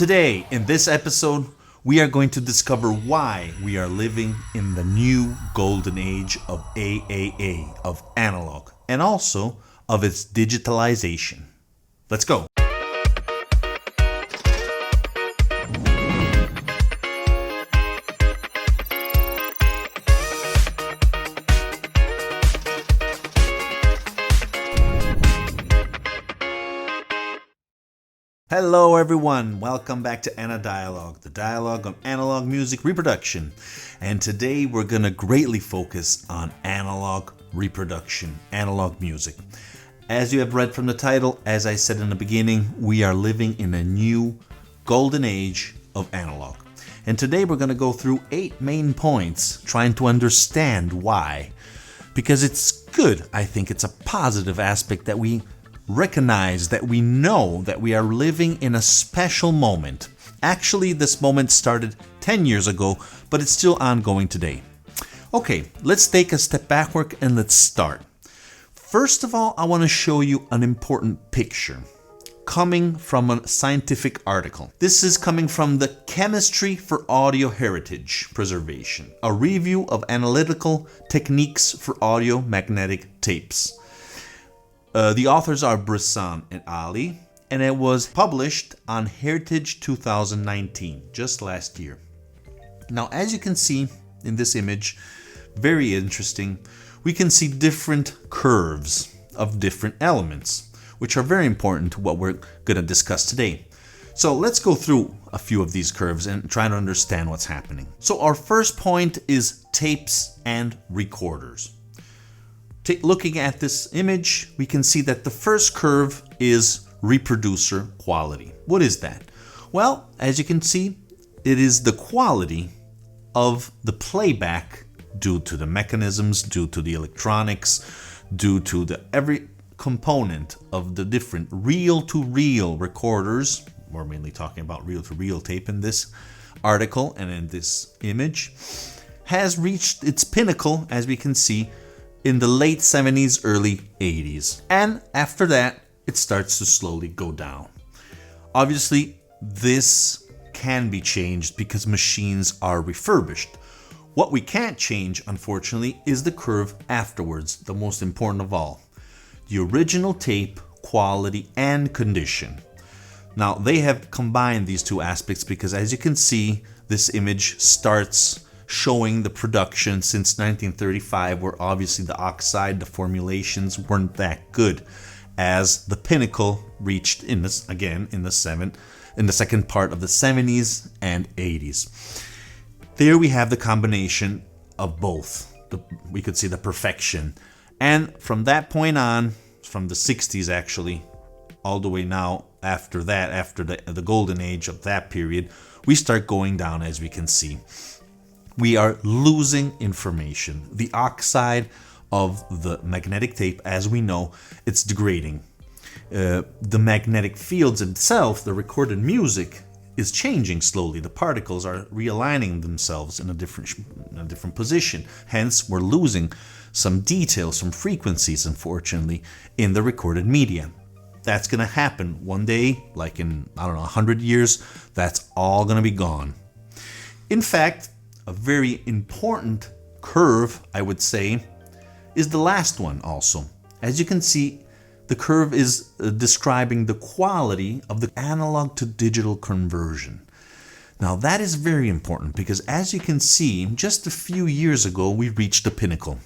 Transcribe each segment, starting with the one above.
Today, in this episode, we are going to discover why we are living in the new golden age of AAA, of analog, and also of its digitalization. Let's go. Hello everyone, welcome back to Ana Dialogue, the dialogue on analog music reproduction. And today we're going to greatly focus on analog reproduction, analog music. As you have read from the title, as I said in the beginning, we are living in a new golden age of analog. And today we're going to go through 8 main points, trying to understand why. Because it's good, I think it's a positive aspect that we recognize, that we know that we are living in a special moment. Actually, this moment started 10 years ago, but it's still ongoing today. Okay, let's take a step backward and let's start. First of all, I want to show you an important picture coming from a scientific article. This is coming from the Chemistry for Audio Heritage Preservation, a review of analytical techniques for audio magnetic tapes. The authors are Brisson and Ali, and it was published on Heritage 2019, just last year. Now, as you can see in this image, very interesting, we can see different curves of different elements, which are very important to what we're going to discuss today. So let's go through a few of these curves and try to understand what's happening. So our first point is tapes and recorders. Looking at this image, we can see that the first curve is reproducer quality. What is that? Well, as you can see, it is the quality of the playback due to the mechanisms, due to the electronics, due to every component of the different reel-to-reel recorders. We're mainly talking about reel-to-reel tape in this article and in this image, has reached its pinnacle, as we can see, in the late 70s, early 80s. And after that, it starts to slowly go down. Obviously, this can be changed because machines are refurbished. What we can't change, unfortunately, is the curve afterwards, the most important of all. The original tape, quality, and condition. Now, they have combined these two aspects because, as you can see, this image starts showing the production since 1935, where obviously the oxide, the formulations weren't that good, as the pinnacle reached in the second part of the 70s and 80s. There we have the combination of both. We could see the perfection, and from that point on, from the 60s actually, all the way now after that, after the golden age of that period, we start going down, as we can see. We are losing information. The oxide of the magnetic tape, as we know, it's degrading. The magnetic fields itself, the recorded music, is changing slowly. The particles are realigning themselves in a different position. Hence, we're losing some details, some frequencies, unfortunately, in the recorded media. That's going to happen one day, like in, 100 years, that's all going to be gone. In fact, a very important curve, I would say, is the last one also. As you can see, the curve is describing the quality of the analog to digital conversion. Now that is very important because, as you can see, just a few years ago we reached the pinnacle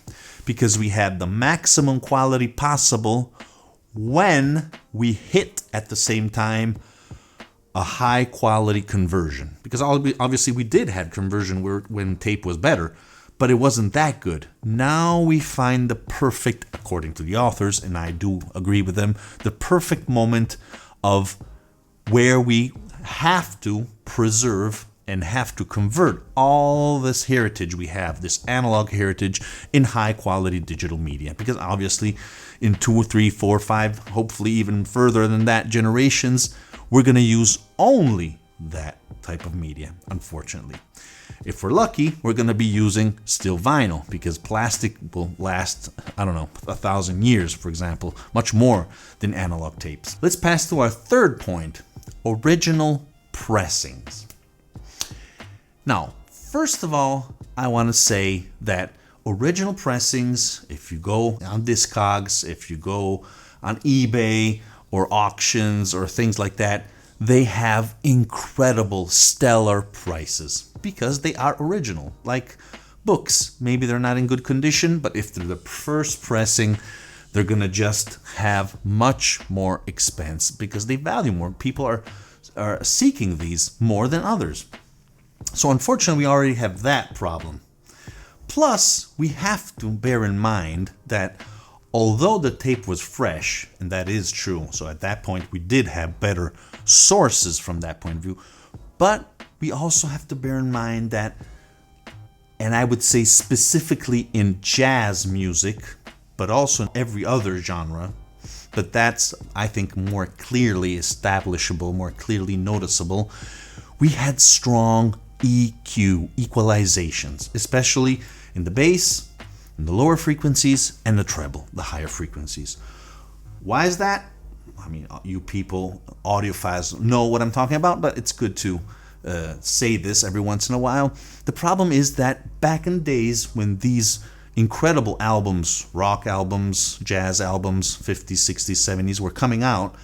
because we had the maximum quality possible when we hit at the same time a high quality conversion, because obviously we did have conversion when tape was better, but it wasn't that good. Now we find the perfect, according to the authors, and I do agree with them, the perfect moment of where we have to preserve and have to convert all this heritage we have, this analog heritage, in high quality digital media, because obviously in 2, 3, 4, 5, hopefully even further than that generations, we're going to use only that type of media, unfortunately. If we're lucky, we're going to be using still vinyl, because plastic will last, 1,000 years, for example, much more than analog tapes. Let's pass to our third point, original pressings. Now, first of all, I want to say that original pressings, if you go on Discogs, if you go on eBay or auctions or things like that, they have incredible, stellar prices because they are original. Like books, maybe they're not in good condition, but if they're the first pressing, they're going to just have much more expense because they value more. People are seeking these more than others. So unfortunately, we already have that problem. Plus, we have to bear in mind that although the tape was fresh, and that is true, so at that point we did have better sources from that point of view, but we also have to bear in mind that, and I would say specifically in jazz music, but also in every other genre, but that's, I think, more clearly establishable, more clearly noticeable, we had strong EQ, equalizations, especially in the bass, in the lower frequencies, and the treble, the higher frequencies. Why is that? I mean, you people, audiophiles, know what I'm talking about, but it's good to say this every once in a while. The problem is that back in days when these incredible albums, rock albums, jazz albums, 50s, 60s, 70s were coming out,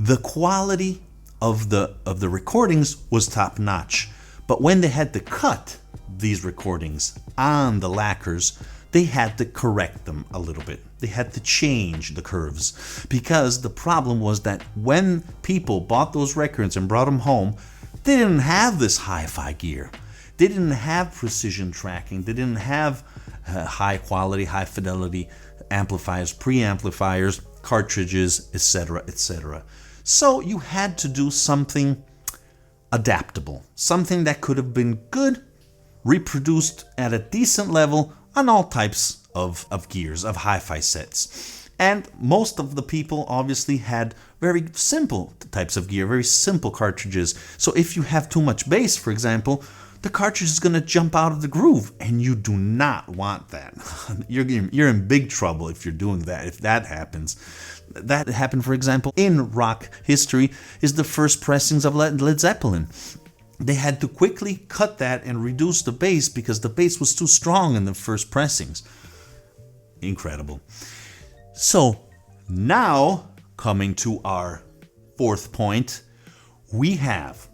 the quality of the recordings was top notch. But when they had to cut these recordings on the lacquers, they had to correct them a little bit. They had to change the curves because the problem was that when people bought those records and brought them home, they didn't have this hi-fi gear. They didn't have precision tracking. They didn't have high quality, high fidelity amplifiers, preamplifiers, cartridges, etc., etc. So you had to do something adaptable, something that could have been good, reproduced at a decent level on all types of gears, of hi-fi sets. And most of the people obviously had very simple types of gear, very simple cartridges. So if you have too much bass, for example, the cartridge is going to jump out of the groove, and you do not want that. You're in big trouble if you're doing that, if that happens. That happened, for example, in rock history, is the first pressings of Led Zeppelin. They had to quickly cut that and reduce the bass because the bass was too strong in the first pressings. Incredible. So now, coming to our fourth point, we have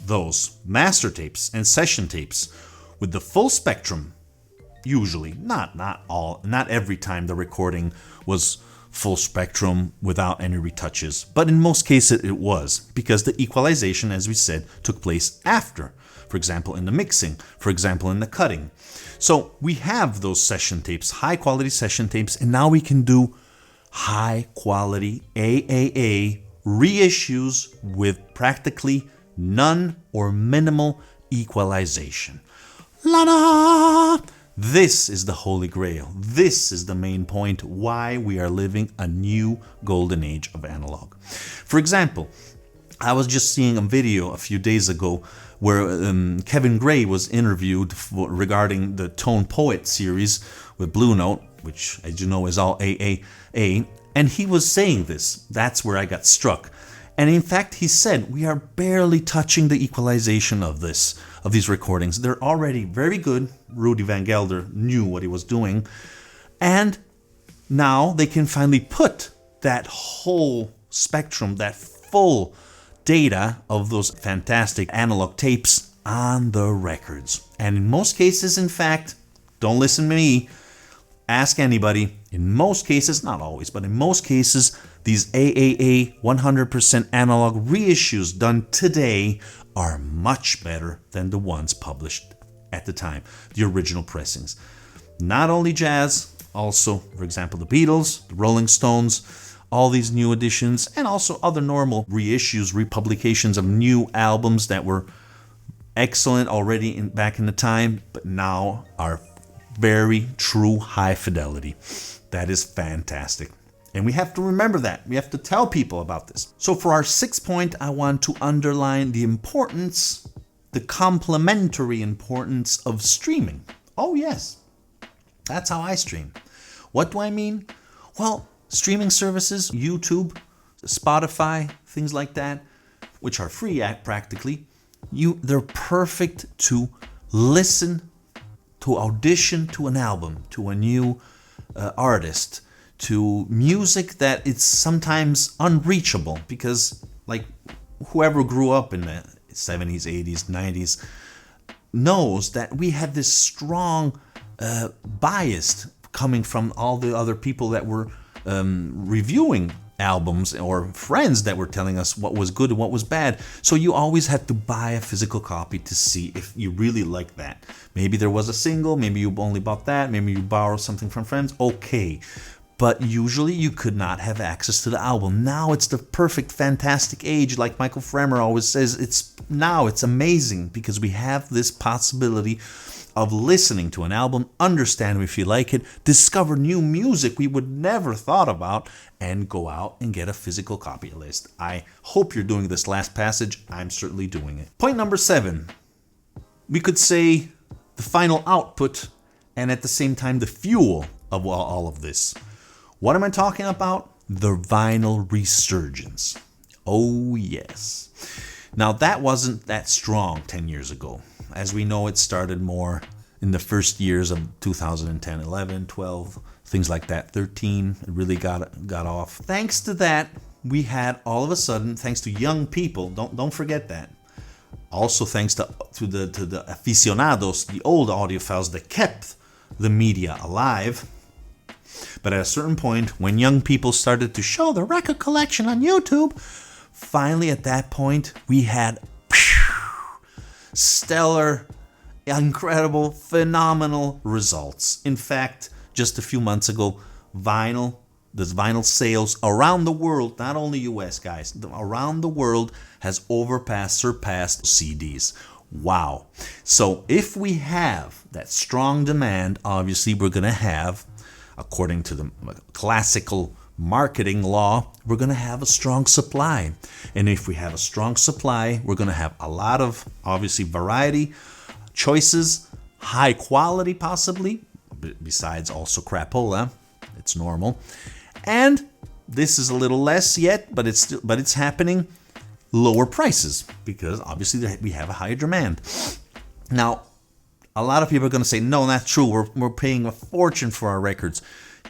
those master tapes and session tapes with the full spectrum. Usually, not every time the recording was full spectrum without any retouches, but in most cases it was, because the equalization, as we said, took place after. For example, in the mixing, for example, in the cutting. So we have those session tapes, high quality session tapes, and now we can do high quality AAA reissues with practically none or minimal equalization. La-da! This is the holy grail. This is the main point why we are living a new golden age of analog. For example, I was just seeing a video a few days ago where Kevin Gray was interviewed regarding the Tone Poet series with Blue Note, which, as you know, is all AAA, and he was saying this. That's where I got struck. And in fact, he said, we are barely touching the equalization of these recordings. They're already very good. Rudy Van Gelder knew what he was doing. And now they can finally put that whole spectrum, that full data of those fantastic analog tapes on the records. And in most cases, in fact, don't listen to me, ask anybody, in most cases, not always, but in most cases, these AAA 100% analog reissues done today are much better than the ones published at the time, the original pressings. Not only jazz, also, for example, the Beatles, the Rolling Stones, all these new editions, and also other normal reissues, republications of new albums that were excellent already back in the time, but now are very true high fidelity. That is fantastic. And we have to remember that. We have to tell people about this. So for our sixth point, I want to underline the importance, the complementary importance of streaming. Oh yes, that's how I stream. What do I mean? Well, streaming services, YouTube, Spotify, things like that, which are free practically, they're perfect to listen, to audition to an album, to a new artist, to music that it's sometimes unreachable, because like whoever grew up in the 70s, 80s, 90s knows that we had this strong bias coming from all the other people that were reviewing albums, or friends that were telling us what was good and what was bad. So you always had to buy a physical copy to see if you really liked that. Maybe there was a single, maybe you only bought that, maybe you borrowed something from friends, okay. But usually you could not have access to the album. Now it's the perfect, fantastic age. Like Michael Fremer always says, it's amazing because we have this possibility of listening to an album, understand if you like it, discover new music we would never thought about, and go out and get a physical copy list. I hope you're doing this last passage. I'm certainly doing it. Point number 7. We could say the final output and at the same time the fuel of all of this. What am I talking about? The vinyl resurgence. Oh, yes. Now, that wasn't that strong 10 years ago. As we know, it started more in the first years of 2010, 11, 12, things like that. 13, it really got off. Thanks to that, we had all of a sudden, thanks to young people, don't forget that. Also thanks to the aficionados, the old audiophiles that kept the media alive. But at a certain point, when young people started to show their record collection on YouTube, finally at that point, we had stellar, incredible, phenomenal results. In fact, just a few months ago, the vinyl sales around the world, not only US, guys, around the world has surpassed CDs. Wow. So if we have that strong demand, obviously we're going to have, according to the classical marketing law, we're going to have a strong supply. And if we have a strong supply, we're going to have a lot of, obviously, variety, choices, high quality possibly, besides also crapola. It's normal. And this is a little less yet, but it's happening. Lower prices, because obviously we have a higher demand. Now, a lot of people are going to say, no, not true. We're paying a fortune for our records.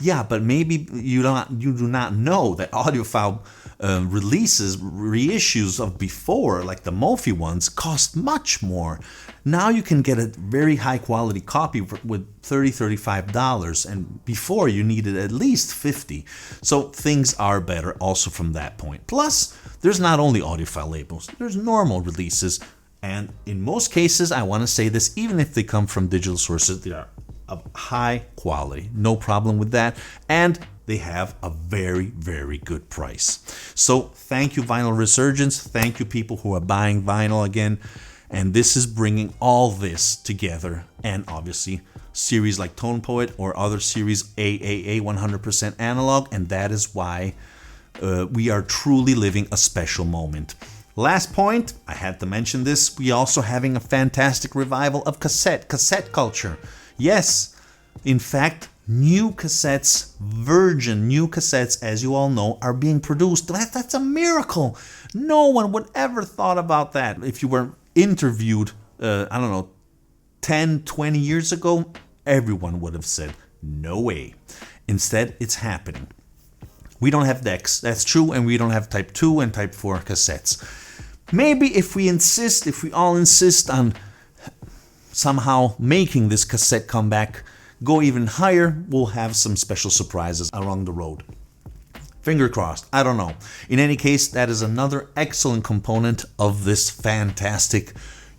Yeah, but maybe you do not know that audiophile reissues of before, like the Mophie ones, cost much more. Now you can get a very high quality copy with $30, $35, and before you needed at least $50. So things are better also from that point. Plus, there's not only audiophile labels, there's normal releases. And in most cases, I want to say this, even if they come from digital sources, they are of high quality. No problem with that. And they have a very, very good price. So thank you, Vinyl Resurgence. Thank you, people who are buying vinyl again. And this is bringing all this together. And obviously, series like Tone Poet or other series, AAA 100% analog. And that is why we are truly living a special moment. Last point, I had to mention this, we also having a fantastic revival of cassette culture. Yes, in fact, new cassettes, virgin new cassettes, as you all know, are being produced. That's a miracle. No one would ever thought about that. If you were interviewed, 10, 20 years ago, everyone would have said, no way. Instead, it's happening. We don't have decks, that's true, and we don't have Type 2 and Type 4 cassettes. Maybe if we all insist on somehow making this cassette comeback go even higher, we'll have some special surprises along the road. Finger crossed, I don't know. In any case, that is another excellent component of this fantastic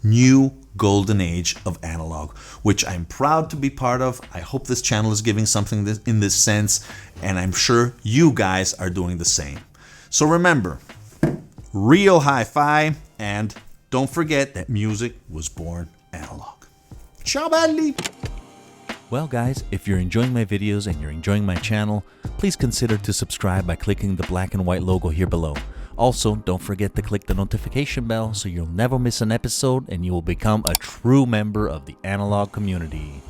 new golden age of analog, which I'm proud to be part of. I hope this channel is giving something in this sense, and I'm sure you guys are doing the same. So remember, real hi-fi, and don't forget that music was born analog. Ciao belli! Well guys, if you're enjoying my videos and you're enjoying my channel, please consider to subscribe by clicking the black and white logo here below. Also, don't forget to click the notification bell so you'll never miss an episode and you will become a true member of the analog community.